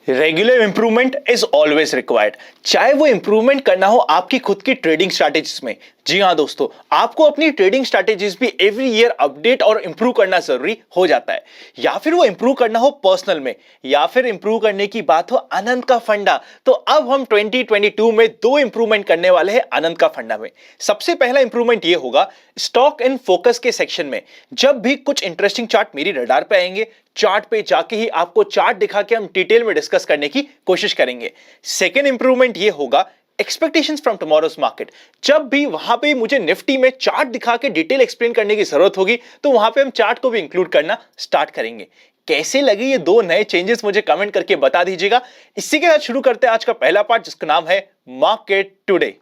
Regular improvement is always required. चाहे वो improvement करना हो आपकी खुद की ट्रेडिंग स्ट्रैटेजीज में। जी हाँ दोस्तों, आपको अपनी ट्रेडिंग स्ट्रैटेजीज भी एवरी ईयर अपडेट और इंप्रूव करना जरूरी हो जाता है। या फिर वो इंप्रूव करना हो पर्सनल में, या फिर इंप्रूव करने की बात हो आनंद का फंडा। तो अब हम 2022 में दो इंप्रूवमेंट करने वाले हैं आनंद का फंडा में। सबसे पहला इंप्रूवमेंट ये होगा स्टॉक इन फोकस के सेक्शन में। जब भी कुछ इंटरेस्टिंग चार्ट मेरी रडार पे आएंगे, चार्ट पे जाके ही आपको चार्ट दिखा के हम डिटेल में डिस्कस करने की कोशिश करेंगे। सेकेंड इंप्रूवमेंट ये होगा एक्सपेक्टेशंस फ्रॉम टुमारोज मार्केट। जब भी वहां पे मुझे निफ्टी में चार्ट दिखा के डिटेल एक्सप्लेन करने की जरूरत होगी तो वहां पे हम चार्ट को भी इंक्लूड करना स्टार्ट करेंगे। कैसे लगे ये दो नए चेंजेस मुझे कमेंट करके बता दीजिएगा। इसी के साथ शुरू करते हैं आज का पहला पार्ट, जिसका नाम है मार्केट टुडे।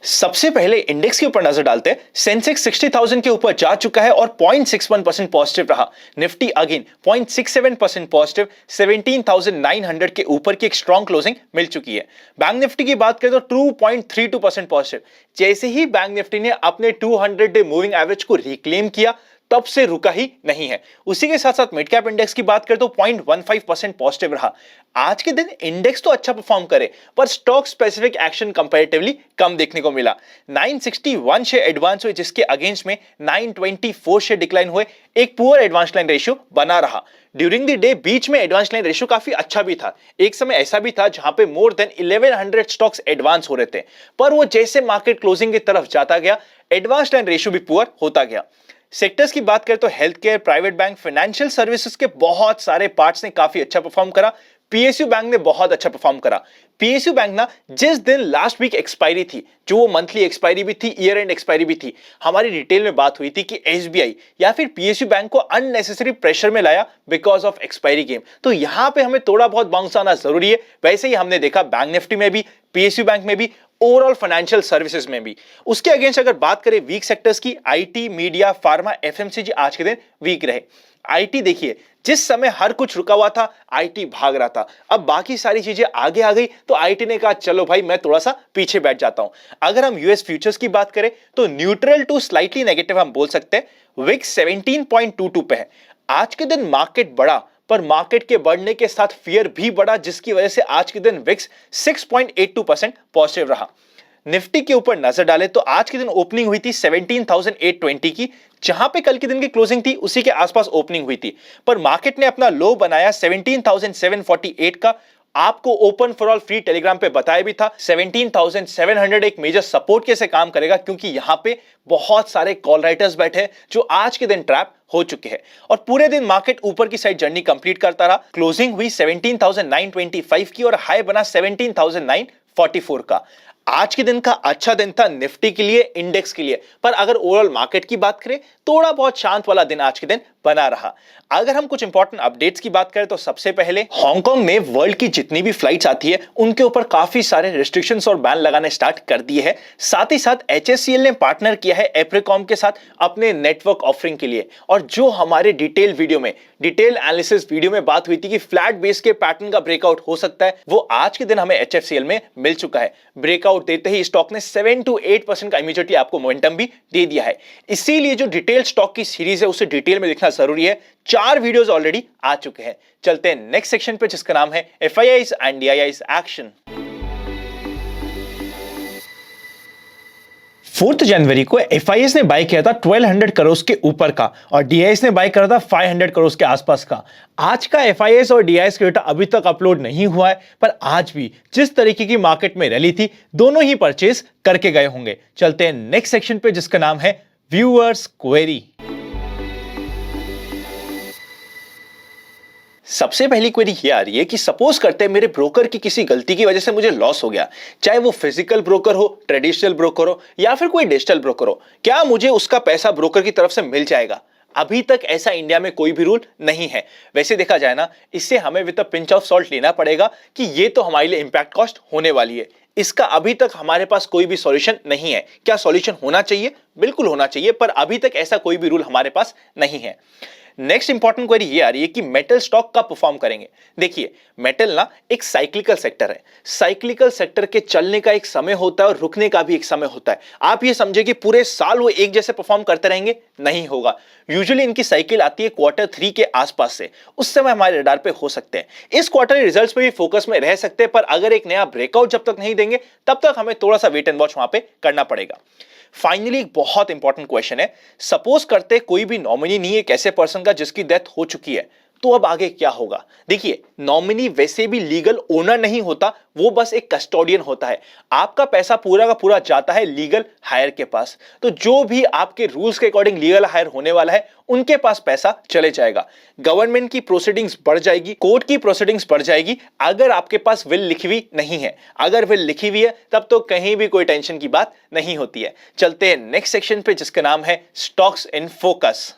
सबसे पहले इंडेक्स के ऊपर नजर डालते हैं। सेंसेक्स 60,000 के ऊपर जा चुका है और 0.61% पॉजिटिव रहा। निफ्टी अगेन 0.67% पॉजिटिव, 17,900 के ऊपर की एक स्ट्रॉन्ग क्लोजिंग मिल चुकी है। बैंक निफ्टी की बात करें तो 2.32% पॉजिटिव। जैसे ही बैंक निफ्टी ने अपने 200 डे मूविंग एवरेज को रिक्लेम किया, तब से रुका ही नहीं है। उसी के साथ साथ मिड कैप इंडेक्स की बात करें तो 0.15% पॉजिटिव रहा। आज के दिन इंडेक्स तो अच्छा परफॉर्म करे, पर स्टॉक स्पेसिफिक एक्शन कंपैरेटिवली कम देखने को मिला। 961 शेयर एडवांस हुए, जिसके अगेंस्ट में 924 शेयर डिक्लाइन हुए। एक पुअर एडवांस लाइन रेशियो बना रहा। ड्यूरिंग द डे बीच में एडवांस लाइन रेशियो काफी अच्छा भी था। एक समय ऐसा भी था जहां पे मोर देन 1100 स्टॉक्स एडवांस हो रहे थे, पर वो जैसे मार्केट क्लोजिंग की तरफ जाता गया, एडवांस लाइन रेशियो भी पुअर होता गया। सेक्टर्स की बात करें तो health care, private bank, financial services के बहुत सारे पार्ट्स ने काफी अच्छा परफॉर्म करा। पीएसयू बैंक ने बहुत अच्छा परफॉर्म करा। पीएसयू बैंक ना, जिस दिन लास्ट वीक एक्सपायरी थी, जो वो मंथली एक्सपायरी भी थी, ईयर एंड एक्सपायरी भी थी, हमारी डिटेल में बात हुई थी कि एसबीआई या फिर पीएसयू बैंक को अननेसेसरी प्रेशर में लाया बिकॉज ऑफ एक्सपायरी गेम। तो यहां पे हमें थोड़ा बहुत बाउंस आना जरूरी है। वैसे ही हमने देखा बैंक निफ्टी में भी, पीएसयू बैंक में भी, ओवरऑल फाइनेंशियल सर्विसेज में भी। उसके अगेंस्ट अगर बात करें वीक सेक्टर्स की, आईटी, मीडिया, फार्मा, एफएमसीजी आज के दिन वीक रहे। आईटी देखिए, जिस समय हर कुछ रुका हुआ था, आईटी भाग रहा था। अब बाकी सारी चीजें आगे आ गई तो आईटी ने कहा चलो भाई मैं थोड़ा सा पीछे बैठ जाता हूं। अगर हम यूएस फ्यूचर्स की बात करें तो न्यूट्रल टू स्लाइटली नेगेटिव हम बोल सकते हैं। विक्स 17.22 पे है। आज के दिन मार्केट बढ़ा, पर मार्केट के बढ़ने के साथ फियर भी बढ़ा, जिसकी वजह से आज के दिन विक्स 6.82% पॉजिटिव रहा। निफ्टी के ऊपर नजर डाले तो आज के दिन ओपनिंग हुई थी 17,820 की, जहां पे कल के दिन की क्लोजिंग थी उसी के आसपास ओपनिंग हुई थी, पर मार्केट ने अपना लो बनाया 17,748 का। आपको open for all free Telegram पे बताया भी था 17,700 एक मेजर सपोर्ट कैसे काम करेगा, क्योंकि यहां पे बहुत सारे कॉल राइटर्स बैठे हैं जो आज के दिन ट्रैप हो चुके हैं। और पूरे दिन मार्केट ऊपर की साइड जर्नी कंप्लीट करता रहा। क्लोजिंग हुई 17,925 की और हाई बना 17,944 का। आज के दिन का अच्छा दिन था निफ्टी के लिए, इंडेक्स के लिए, पर अगर ओवरऑल मार्केट की बात करें थोड़ा बहुत शांत वाला दिन आज के दिन बना रहा। अगर हम कुछ इंपॉर्टेंट अपडेट्स की बात करें तो सबसे पहले हांगकांग में वर्ल्ड की जितनी भी फ्लाइट्स आती है उनके ऊपर काफी सारे रिस्ट्रिक्शंस और बैन लगाने स्टार्ट कर दिए हैं। साथ ही साथ एचएससीएल ने पार्टनर किया है एप्रिकॉम के साथ अपने नेटवर्क ऑफरिंग के लिए। और जो हमारे डिटेल एनालिसिस वीडियो में बात हुई थी कि फ्लैट बेस के पैटर्न का ब्रेकआउट हो सकता है, वो आज के दिन हमें एचएफसीएल में मिल चुका है। ब्रेकआउट देते ही स्टॉक ने 7 to 8% का इमीडिएटली आपको मोमेंटम भी दे दिया है। इसीलिए जो डिटेल स्टॉक की सीरीज है उसे डिटेल में देखना जरूरी है। 4 वीडियोस ऑलरेडी आ चुके हैं। चलते हैं नेक्स्ट सेक्शन पे, जिसका नाम है एफआईआईज एंड डीआईआईज एक्शन। 4 जनवरी को एफआईआईज ने बाय किया था 1200 करोड़ के ऊपर का और डीआईआईज ने बाय करा था 500 करोड़ के आसपास का। आज का एफआईआईज और डीआईआईज का डेटा अभी तक अपलोड नहीं हुआ है, पर आज भी जिस तरीके की मार्केट में रैली थी, दोनों ही परचेज करके गए होंगे। चलते हैं नेक्स्ट सेक्शन पे, जिसका नाम है व्यूअर्स क्वेरी। सबसे पहली क्वेरी ये आ रही है कि सपोज करते हैं मेरे ब्रोकर की किसी गलती की वजह से मुझे लॉस हो गया, चाहे वो फिजिकल ब्रोकर हो, ट्रेडिशनल ब्रोकर हो या फिर कोई डिजिटल ब्रोकर हो, क्या मुझे उसका पैसा ब्रोकर की तरफ से मिल जाएगा? अभी तक ऐसा इंडिया में कोई भी रूल नहीं है। वैसे देखा जाए ना, इससे हमें with a pinch of salt लेना पड़ेगा कि ये तो हमारे लिए इंपैक्ट कॉस्ट होने वाली है। इसका अभी तक हमारे पास कोई भी सॉल्यूशन नहीं है। क्या सॉल्यूशन होना चाहिए? बिल्कुल होना चाहिए, पर अभी तक ऐसा कोई भी रूल हमारे पास नहीं है। नेक्स्ट इंपॉर्टेंट क्वेरी ये आ रही है कि मेटल स्टॉक कब परफॉर्म करेंगे। देखिए, मेटल ना एक साइक्लिकल सेक्टर है। साइक्लिकल सेक्टर के चलने का एक समय होता है और रुकने का भी एक समय होता है। आप ये समझे कि पूरे साल वो एक जैसे परफॉर्म करते रहेंगे, नहीं होगा। यूजुअली इनकी साइकिल आती है Q3 के आसपास से, उस समय हमारे रडार पे हो सकते हैं। इस क्वार्टरली रिजल्ट्स पे भी फोकस में रह सकते हैं, पर अगर एक नया ब्रेकआउट जब तक नहीं देंगे तब तक हमें थोड़ा सा वेट एंड वॉच वहां पे करना पड़ेगा। फाइनली एक बहुत इंपॉर्टेंट क्वेश्चन है, सपोज करते कोई भी नॉमिनी नहीं है एक ऐसे पर्सन का जिसकी डेथ हो चुकी है, तो अब आगे क्या होगा। देखिए, नॉमिनी वैसे भी लीगल ओनर नहीं होता, वो बस एक कस्टोडियन होता है। आपका पैसा पूरा का पूरा जाता है लीगल हायर के पास, तो जो भी आपके रूल्स के अकॉर्डिंग लीगल हायर होने वाला है उनके पास पैसा चले जाएगा। गवर्नमेंट की प्रोसीडिंग्स बढ़ जाएगी, कोर्ट की प्रोसीडिंग्स बढ़ जाएगी, अगर आपके पास विल लिखी हुई नहीं है। अगर विल लिखी हुई है तब तो कहीं भी कोई टेंशन की बात नहीं होती है। चलते हैं नेक्स्ट सेक्शन पे जिसका नाम है स्टॉक्स इन फोकस।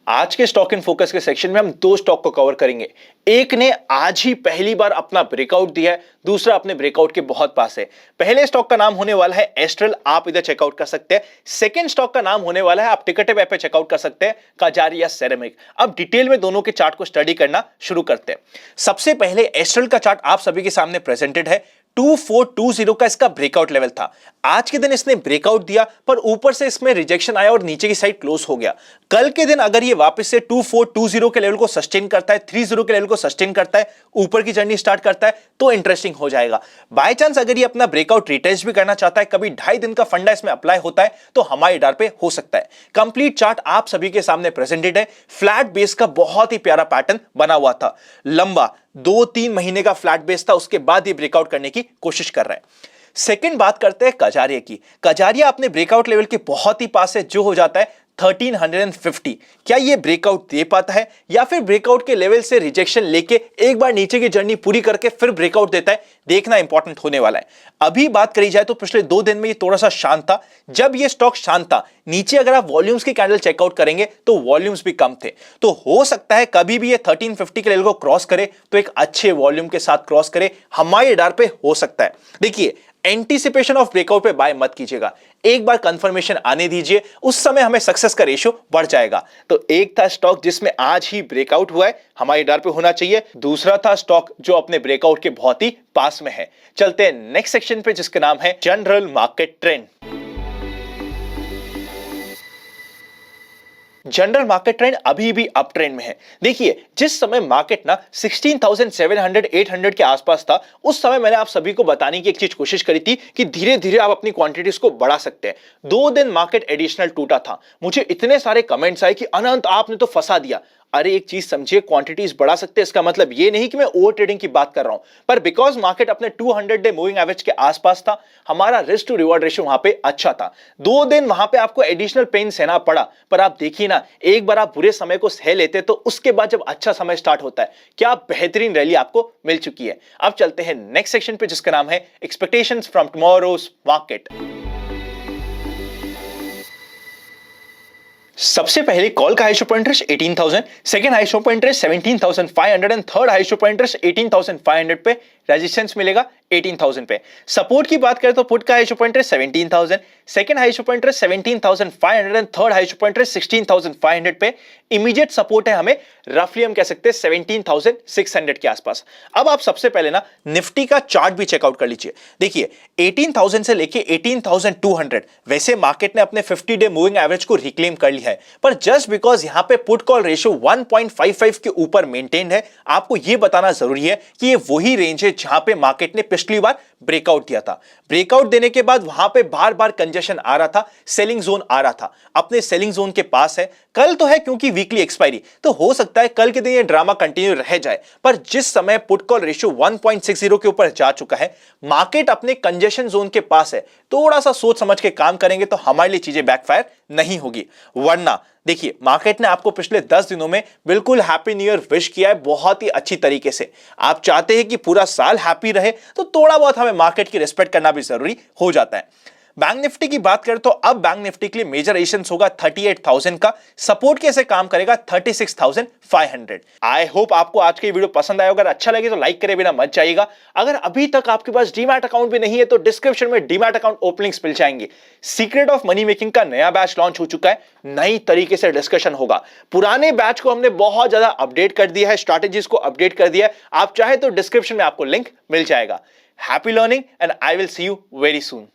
आज के स्टॉक इन फोकस के सेक्शन में हम दो स्टॉक को कवर करेंगे। एक ने आज ही पहली बार अपना ब्रेकआउट दिया है, दूसरा अपने ब्रेकआउट के बहुत पास है। पहले स्टॉक का नाम होने वाला है एस्ट्रल, आप इधर चेकआउट कर सकते हैं। सेकंड स्टॉक का नाम होने वाला है, आप टिकटेब ऐप पे चेकआउट कर सकते हैं, कजारिया सेरेमिक। अब डिटेल में दोनों के चार्ट को स्टडी करना शुरू करते हैं। सबसे पहले एस्ट्रल का चार्ट आप सभी के सामने प्रेजेंटेड है। 2420 का इसका ब्रेकआउट लेवल था। आज के दिन इसने ब्रेकआउट दिया, पर ऊपर से इसमें रिजेक्शन आया और नीचे की साइड क्लोज हो गया। कल के दिन अगर ये वापस से 2420 के लेवल को सस्टेन करता है, 30 के लेवल को सस्टेन करता है, ऊपर की जर्नी स्टार्ट करता है, तो इंटरेस्टिंग हो जाएगा। बाय चांस अगर ये अपना ब्रेकआउट रिटेस्ट भी करना चाहता है, कभी 2.5 दिन का फंडा इसमें अप्लाई होता है, तो हमारे डार पे हो सकता है। कंप्लीट चार्ट आप सभी के सामने प्रेजेंटेड है। फ्लैट बेस का बहुत ही प्यारा पैटर्न बना हुआ था, लंबा 2-3 महीने का फ्लैट बेस था, उसके बाद ये ब्रेकआउट करने की कोशिश कर रहा है। सेकंड बात करते हैं कजारिया की। कजारिया अपने ब्रेकआउट लेवल के बहुत ही पास है, जो हो जाता है 1350। क्या ये ब्रेकआउट दे पाता है या फिर ब्रेकआउट के लेवल से रिजेक्शन लेके एक बार नीचे की जर्नी पूरी करके फिर ब्रेकआउट देता है, देखना इंपॉर्टेंट होने वाला है। अभी बात करी जाए तो पिछले 2 दिन में ये थोड़ा सा शांत था। जब ये स्टॉक शांत था, नीचे अगर आप वॉल्यूम्स की कैंडल चेकआउट करेंगे तो वॉल्यूम्स भी कम थे, तो हो सकता है कभी भी ये 1350 के लेवल को क्रॉस करे तो एक अच्छे वॉल्यूम के साथ क्रॉस करे, हमारे डार पे हो सकता है। देखिए, एंटीसिपेशन ऑफ ब्रेकआउट पे बाय मत कीजिएगा, एक बार कंफर्मेशन आने दीजिए, उस समय हमें सक्सेस का रेशियो बढ़ जाएगा। तो एक था स्टॉक जिसमें आज ही ब्रेकआउट हुआ है, हमारे डर पे होना चाहिए। दूसरा था स्टॉक जो अपने ब्रेकआउट के बहुत ही पास में है। चलते हैं नेक्स्ट सेक्शन पे जिसका नाम है general market trend. General market trend अभी भी अप ट्रेंड में है। देखिए, जिस समय मार्केट ना 16,700 800 के आसपास था, उस समय मैंने आप सभी को बताने की एक चीज कोशिश करी थी कि धीरे धीरे आप अपनी क्वांटिटीज को बढ़ा सकते हैं। 2 दिन मार्केट एडिशनल टूटा था, मुझे इतने सारे कमेंट्स आए कि अनंत आपने तो फंसा दिया। अरे एक चीज समझिए, क्वांटिटीज बढ़ा सकते हैं, इसका मतलब ये नहीं कि मैं ओवर ट्रेडिंग की बात कर रहा हूं, पर बिकॉज मार्केट अपने 200 डे मूविंग एवरेज के आसपास था, हमारा रिस्क टू रिवॉर्ड रेशियो वहां पे अच्छा था। 2 दिन वहां पे आपको एडिशनल पेन सहना पड़ा, पर आप देखिए ना, एक बार आप बुरे समय को सह लेते तो उसके बाद जब अच्छा समय स्टार्ट होता है, क्या बेहतरीन रैली आपको मिल चुकी है। अब चलते हैं नेक्स्ट सेक्शन पे जिसका नाम है एक्सपेक्टेशंस फ्रॉम टुमारोज मार्केट। सबसे पहले कॉल का high show point 18,000, second high show point 17,500 and third high show point 18,500 पे रेजिस्टेंस मिलेगा 18,000 पे। सपोर्ट की बात करें तो पुट का high show point 17,000, second high show point 17,500 and third high show point 16,500 पे। इमीडिएट सपोर्ट है हमें रफली हम कह सकते हैं 17,600 के आसपास। अब आप सबसे पहले ना निफ्टी का चार्ट भी चेकआउट कर लीजिए। देखिए, 18,000 से लेके 18,200 वैसे मार्केट ने अपने 50 डे मूविंग एवरेज को रिक्लेम कर लिया है, पर जस्ट बिकॉज यहां पे पुट कॉल रेशियो 1.55 के ऊपर मेंटेन्ड है, आपको यह बताना जरूरी है कि ये वही रेंज है जहां पे मार्केट ने पिछली बार ब्रेकआउट दिया था। ब्रेकआउट देने के बाद वहां पे बार बार कंजेशन आ रहा था, सेलिंग जोन आ रहा था, अपने सेलिंग जोन के पास है। कल तो है क्योंकि वीकली एक्सपायरी, तो हो सकता है कल के दिन ये ड्रामा कंटिन्यू रह जाए, पर जिस समय पुट कॉल रेशियो 1.60 के ऊपर जा चुका है, मार्केट अपने कंजेशन जोन के पास है, थोड़ा सा सोच समझ के काम करेंगे तो हमारे लिए चीजें बैकफायर नहीं होगी। वरना देखिए, मार्केट ने आपको पिछले 10 दिनों में बिल्कुल हैप्पी न्यू ईयर विश किया है बहुत ही अच्छी तरीके से। आप चाहते हैं कि पूरा साल हैप्पी रहे, तो थोड़ा बहुत हमें मार्केट की रिस्पेक्ट करना भी जरूरी हो जाता है। बैंक निफ्टी की बात करें तो अब बैंक निफ्टी के लिए मेजर रेजिस्टेंस होगा 38,000 का, सपोर्ट कैसे काम करेगा 36,500। आई होप आपको आज की वीडियो पसंद आया। अगर अच्छा लगे तो लाइक करे बिना मत जाइएगा। अगर अभी तक आपके पास डीमैट अकाउंट भी नहीं है तो डिस्क्रिप्शन में डीमैट अकाउंट ओपनिंग्स मिल जाएंगे। सीक्रेट ऑफ मनी मेकिंग का नया बैच लॉन्च हो चुका है, नई तरीके से डिस्कशन होगा। पुराने बैच को हमने बहुत ज्यादा अपडेट कर दिया है, स्ट्रैटेजीज को अपडेट कर दिया है। आप चाहे तो डिस्क्रिप्शन में आपको लिंक मिल जाएगा। Happy learning and I will see you very soon.